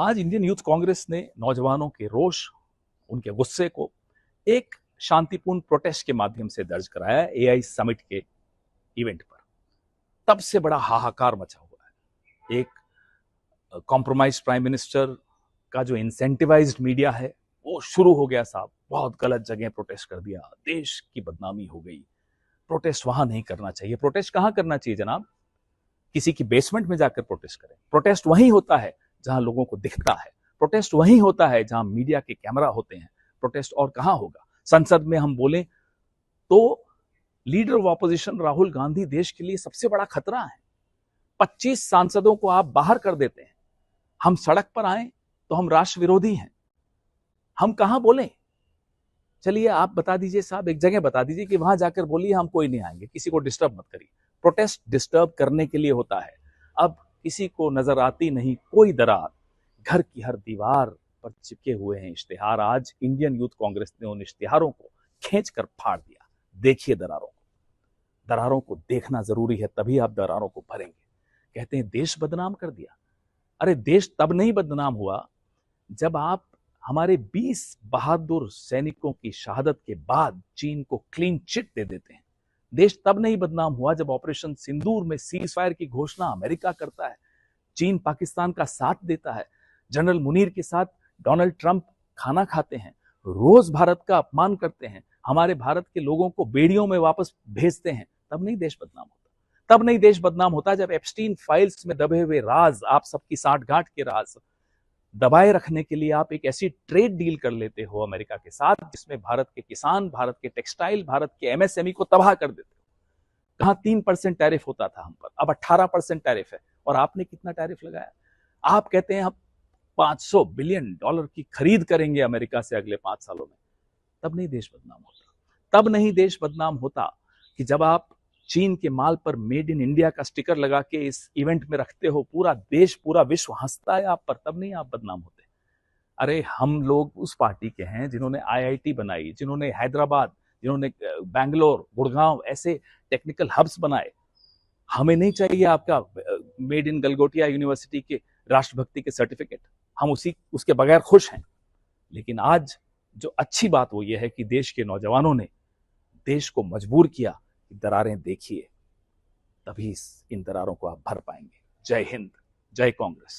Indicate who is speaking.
Speaker 1: आज Indian youth Congress ने नौजवानों के रोष, उनके गुस्से को एक शांतिपूर्ण प्रोटेस्ट के माध्यम से दर्ज कराया एआई समिट के इवेंट पर। तब से बड़ा हाहाकार मचा हुआ है। एक कॉम्प्रोमाइज प्राइम मिनिस्टर का जो इंसेंटिवाइज्ड मीडिया है वो शुरू हो गया साहब, बहुत गलत जगह प्रोटेस्ट कर दिया, देश की बदनामी हो गई, प्रोटेस्ट वहां नहीं करना चाहिए। प्रोटेस्ट कहां करना चाहिए जनाब? किसी की बेसमेंट में जाकर प्रोटेस्ट करें। प्रोटेस्ट वहीं होता है जहां लोगों को दिखता है, प्रोटेस्ट वहीं होता है जहां मीडिया के कैमरा होते हैं। प्रोटेस्ट और कहां होगा? संसद में हम बोलें तो leader of opposition Rahul Gandhi देश के लिए सबसे बड़ा खतरा है। 25 सांसदों को आप बाहर कर देते हैं। हम सड़क पर आए तो हम राष्ट्र विरोधी हैं। हम कहां बोलें? चलिए आप बता दीजिए साहब, एक जगह बता दीजिए कि वहां जाकर बोलिए हम कोई नहीं आएंगे, किसी को डिस्टर्ब मत करिए। प्रोटेस्ट डिस्टर्ब करने के लिए होता है। अब किसी को नजर आती नहीं कोई दरार, घर की हर दीवार पर चिपके हुए हैं इश्तिहार। आज इंडियन यूथ कांग्रेस ने उन इश्तिहारों को खींचकर फाड़ दिया। देखिए दरारों को देखना जरूरी है, तभी आप दरारों को भरेंगे। कहते हैं देश बदनाम कर दिया। अरे देश तब नहीं बदनाम हुआ जब आप हमारे 20 बहादुर सैनिकों की शहादत के बाद चीन को क्लीन चिट दे देते हैं। देश तब नहीं बदनाम हुआ जब ऑपरेशन सिंदूर में सीज फायर की घोषणा अमेरिका करता है, चीन पाकिस्तान का साथ देता है, जनरल मुनीर के साथ डोनाल्ड ट्रंप खाना खाते हैं, रोज भारत का अपमान करते हैं, हमारे भारत के लोगों को बेड़ियों में वापस भेजते हैं। तब नहीं देश बदनाम होता। तब नहीं देश बदनाम होता जब एप्स्टीन फाइल्स में दबे हुए राज, आप सबकी साठगांठ के राज दबाए रखने के लिए आप एक ऐसी ट्रेड डील कर लेते हो अमेरिका के साथ जिसमें भारत के किसान, भारत के टेक्सटाइल, भारत के एमएसएमई को तबाह कर देते हो। कहां 3% टैरिफ होता था हम पर, अब 18% टैरिफ है। और आपने कितना टैरिफ लगाया? आप कहते हैं हम $500 बिलियन की खरीद करेंगे अमेरिका से अगले 5 सालों में। तब नहीं देश बदनाम होता। तब नहीं देश बदनाम होता कि जब आप चीन के माल पर मेड इन इंडिया का स्टिकर लगा के इस इवेंट में रखते हो, पूरा देश, पूरा विश्व हंसता है आप पर। तब नहीं आप बदनाम होते। अरे हम लोग उस पार्टी के हैं जिन्होंने आईआईटी बनाई, जिन्होंने हैदराबाद, जिन्होंने बैंगलोर, गुड़गांव ऐसे टेक्निकल हब्स बनाए। हमें नहीं चाहिए आपका मेड इन गलगोटिया यूनिवर्सिटी के राष्ट्रभक्ति के सर्टिफिकेट। हम उसके बगैर खुश हैं। लेकिन आज जो अच्छी बात वो ये है कि देश के नौजवानों ने देश को मजबूर किया कि दरारें देखिए, तभी इन दरारों को आप भर पाएंगे। जय हिंद, जय कांग्रेस।